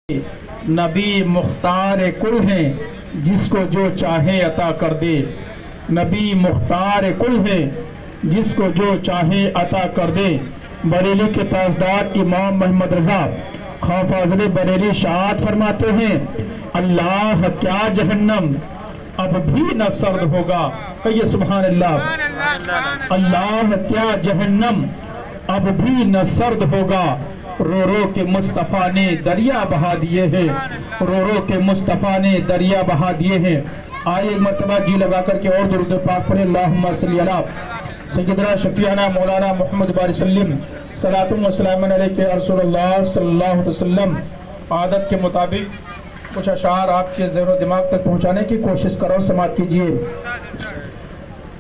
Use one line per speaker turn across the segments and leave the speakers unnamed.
نبی مختار کل ہیں جس کو جو چاہے عطا کر دے. نبی مختار کل ہے جس کو جو چاہے عطا کر دے. بریلی کے تاجدار امام محمد رضا خواہ فاضل بریلی شاعت فرماتے ہیں اللہ کیا جہنم اب بھی نہ سرد ہوگا. کہیے سبحان اللہ. اللہ کیا جہنم اب بھی نہ سرد ہوگا. رو رو کے مصطفیٰ نے دریا بہا دیے ہیں. رو رو کے مصطفیٰ نے دریا بہا دیے ہیں. آئے ایک مرتبہ جی لگا کر کے اور درود پاک پڑھیں. اللہم صلی علی سیدنا شفیعنا مولانا محمد بارک وسلم صلاۃ و سلام علیک یا رسول اللہ صلی اللہ علیہ وسلم. عادت کے مطابق کچھ اشعار آپ کے ذہن و دماغ تک پہنچانے کی کوشش کرو. سماعت کیجیے.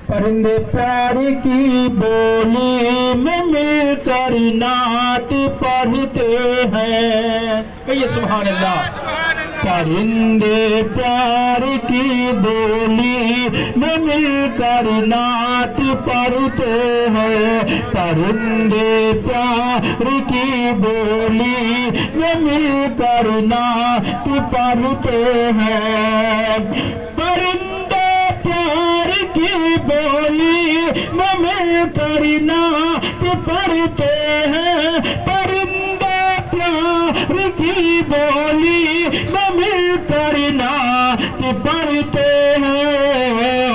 پرندے پیاری کی بولی میں مل کر نعت پڑھتے ہیں. کہیے سبحان اللہ. پرندے پیاری کی بولی میں مل کر نعت پڑھتے ہیں. پرندے پیاری کی بولی میں مل کر نعت پڑھتے ہیں. پرندے پیار کی بولی میں مل کر نعت پڑھتے ہیں. پرندے پیار کی بولی میں مل کر نعت پڑھتے ہیں.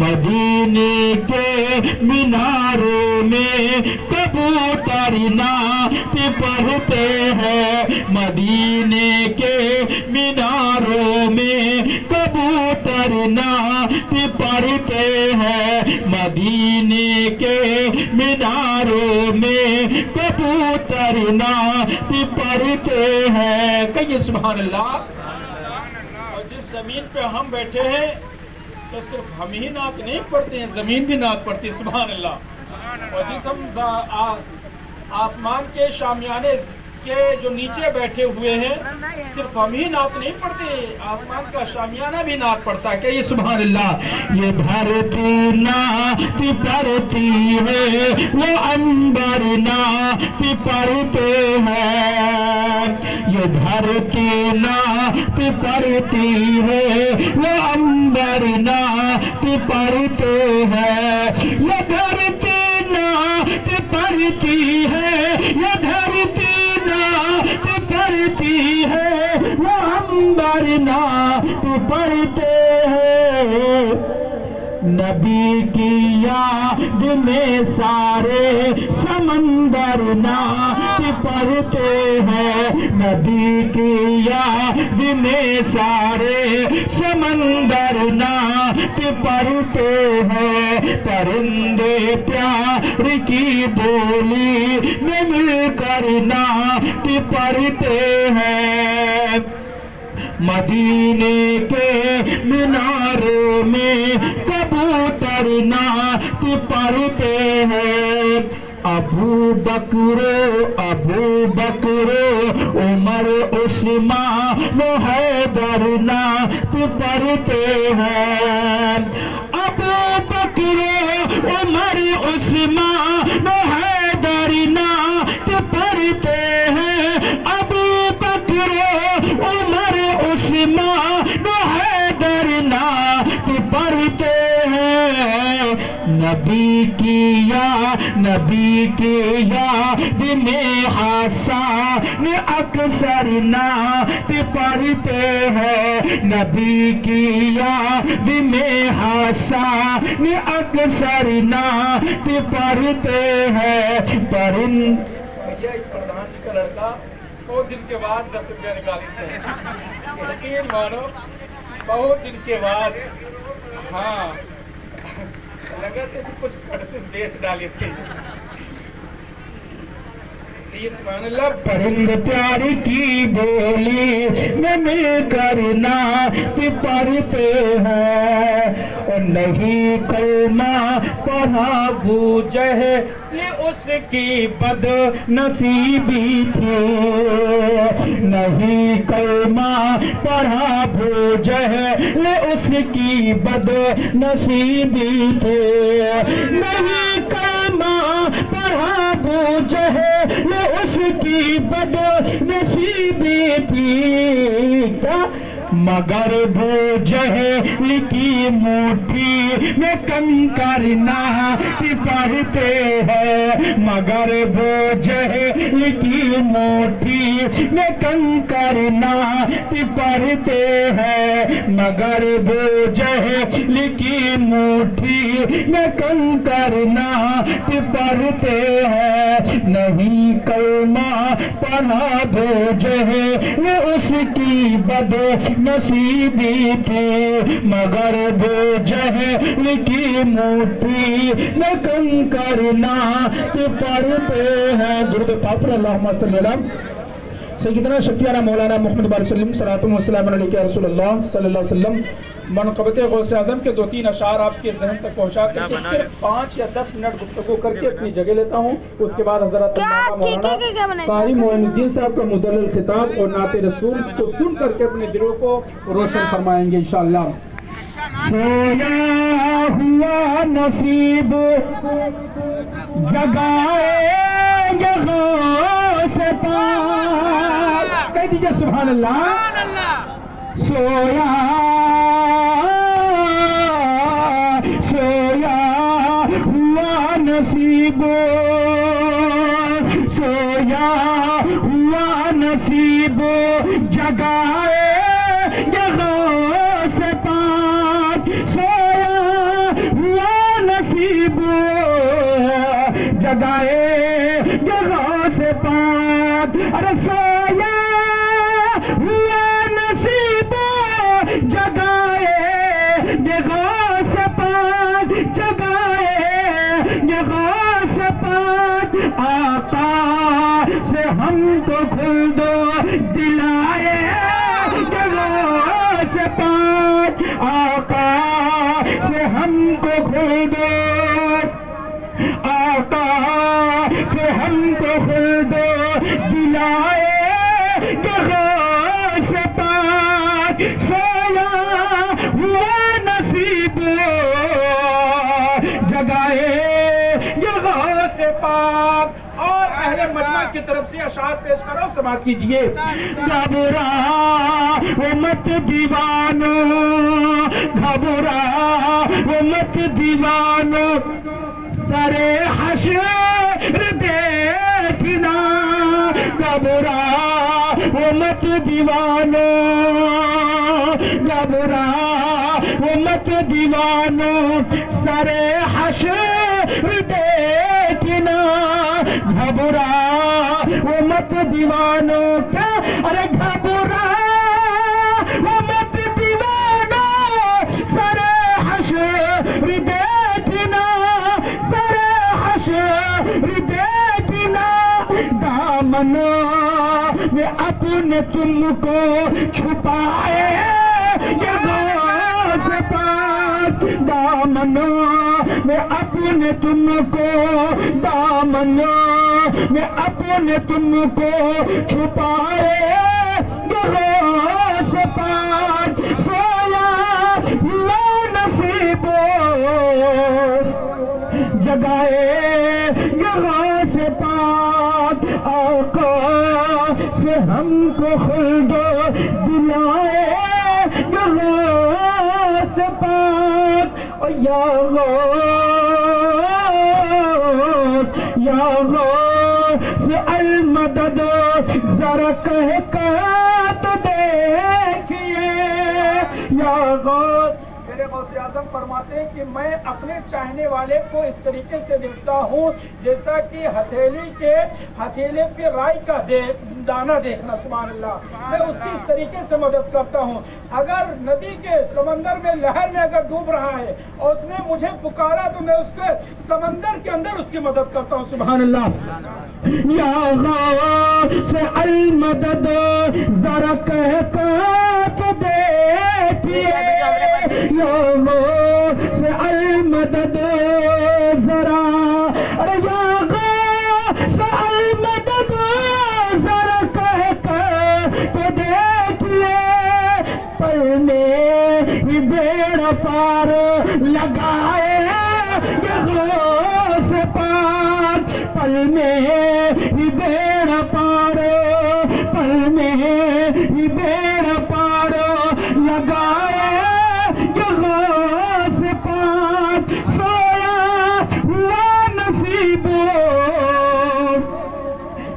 مدینے کے میناروں میں کبوتر نعت پڑھتے ہیں. مدینے کے میناروں میں کبوتر نعت پڑھتے ہیں. مدینے کے میناروں میں کبوتر نعت پڑھتے ہیں. کہیے سبحان اللہ. اور جس زمین پہ ہم بیٹھے ہیں تو صرف ہم ہی نعت نہیں پڑھتے ہیں، زمین بھی نعت پڑھتی ہے. سبحان اللہ. اور جس ہم آسمان کے شامیانے کے جو نیچے بیٹھے ہوئے ہیں صرف ہم ہی نعت نہیں پڑھتے، آسمان کا شامیانہ بھی نعت پڑھتا ہے. کہ یہ سبحان اللہ. یہ دھرتی نعت پڑھتی ہے وہ عنبر نعت پڑھتے ہیں. یہ دھرتی نعت پڑھتی ہے وہ عنبر نعت پڑھتے ہیں. یہ دھرتی نعت پڑھتی ہے، یہ دھرتی نعت پڑھتی ہے وہ عنبر نعت پڑھتے ہیں. نبی کی یاد میں سارے سمندر نعت پڑھتے ہیں. نبی کی یاد میں سارے سمندر نعت پڑھتے ہیں. پرندے پیار کی بولی میں مل کر نعت پڑھتے ہیں. مدینے کے میناروں میں کبوتر نعت پڑھتے ہیں. ابو بکر عمر عثمان و حیدر نعت پڑھتے ہیں. ابو بکر عمر عثمان و حیدر نعت پڑھتے ہیں. ابو بکر عمر عثمان و حیدر نعت پڑھتے ہیں. نبی کی یاد میں حسن اکثر نعت پڑھتے ہیں. نبی کی یاد میں حسن اکثر نعت پڑھتے ہیں. پرندے پردھان جی کا لڑکا بہت دن کے بعد 10 روپیہ نکالی سے یقین مانو بہت دن کے بعد. ہاں لگا کہ کچھ کٹس بیچ ڈالی اس کے. سبحان اللہ. پرند پیاری کی بولی میں مل کر نعت پڑھتے ہیں. اور نہیں کلمہ پڑھا ابو جہل اس کی بد نصیبی تھی. نہیں کلمہ پڑھا ابو جہل اس کی بد نصیبی تھی. نہیں کلمہ پڑھا ابو جہل اس کی بد نصیبی تھی کیا مگر ابو جہل کی مٹھی میں کنکر نہ پڑھتے ہیں مگر ابو جہل کی مٹھی میں کنکر نہ پڑھتے ہیں مگر ابو جہل کی مٹھی میں کنکر نہ پڑھتے ہیں نہیں کلمہ پڑھا ابو جہل اس کی بد نصیبی تھی مگر ابو جہل کی مٹھی میں کنکر نہ پڑھتے ہیں درود پاک پر اللہم صلی اللہ سیدنا شفیعنا مولانا محمد بارک وسلم صلوات و سلام علیک یا رسول اللہ صلی اللہ علیہ وسلم منقبت غوث اعظم کے 2-3 اشعار آپ کے ذہن تک پہنچا کر کے صرف 5 یا 10 منٹ گفتگو کر کے اپنی جگہ لیتا ہوں اس کے بعد حضرت علامہ مولانا قاری معین الدین صاحب کا مدلل خطاب اور نعت رسول کو سن کر کے اپنے دلوں کو روشن فرمائیں گے انشاءاللہ سویا ہوا نصیب جگائیں گے غوث پاک کہہ دیجئے سبحان اللہ سویا ہوا نصیب سویا ہوا نصیب جگائے گے غوث پاک سویا ہوا نصیب جگائے گے غوث پاک ارے سویا ہوا نصیب جگائے گے غوث پاک جگائے گے غوث پاک آقا سے ہم کو کھل دو دلائے گے غوث پاک آقا سے ہم کو کھل دو آقا سے ہم کو کھل دو دلائے گے غوث پاک سویا ہوا نصیب جگائے گے غوث پاک اور اہل مجمع کی طرف سے اشعار پیش کرو سماعت کیجئے گھبراؤ مت دیوانو گھبراؤ مت دیوانو سرے حشر دیکھنا گھبراؤ مت دیوانو گھبراؤ مت دیوانو سرے حشر دیکھنا گھبراؤ مت دیوانو کیا ارے گھبراؤ مت دیوانو سرے حشر دیکھنا سرے حشر دیکھنا دامن میں اپنے تم کو چھپائے یہ غوث پاک دامن میں اپنے تم کو دامن میں اپنے تم کو چھپائے یہ غوث پاک سویا ہوا نصیب جگائے یہ غوث پاک آقا سے ہم کو خلد دلائے یہ غوث پاک یا غوث المدد ذرا کہہ کر تو دیکھیے یا غوث میرے غوث اعظم فرماتے ہیں کہ میں اپنے چاہنے والے کو اس طریقے سے دیکھتا ہوں جیسا کہ ہتھیلے پہ رائی کا دانہ دیکھنا سبحان اللہ میں اس کی اس طریقے سے مدد کرتا ہوں اگر ندی کے سمندر میں لہر میں اگر ڈوب رہا ہے اور اس نے مجھے پکارا تو میں اس کے سمندر کے اندر اس کی مدد کرتا ہوں سبحان اللہ یا غوث المدد ذرا کہہ کر تو دیکھیے یا غوث المدد ذرا ارے یا غوث المدد ذرا کہہ کر تو دیکھیے پل میں ہی بیڑا پار لگائے یہ غوث پاک پل پل میں ہی بیڑا پارو، پل میں ہی بیڑا پارو، لگائے یہ غوث پاک سویا ہوا نصیب،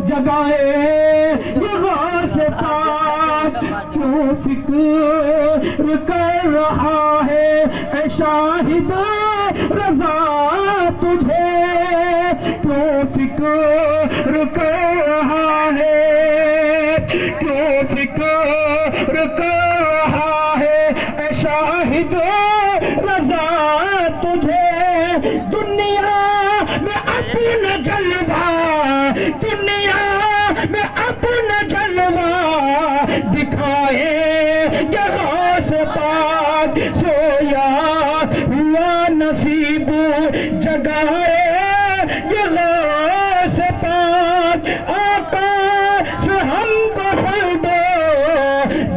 جگائے یہ غوث پاک کیوں فکر کر رہا ہے اے شاہد رضا تجھے، کیوں فکر کر رہا ہے، کیوں فکر کر رہا ہے اے شاہد رضا تجھے، دنیا میں اپنا جلوہ، دنیا میں اپنا جلوہ دکھائے یہ غوث پاک سویا ہوا نصیب، جگائے یہ غوث پاک آقا سے ہم کو خلد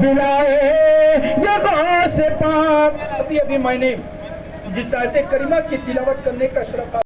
دلائے یہ غوث پاک۔ ابھی میں نے جس آیت کریمہ کی تلاوت کرنے کا شرف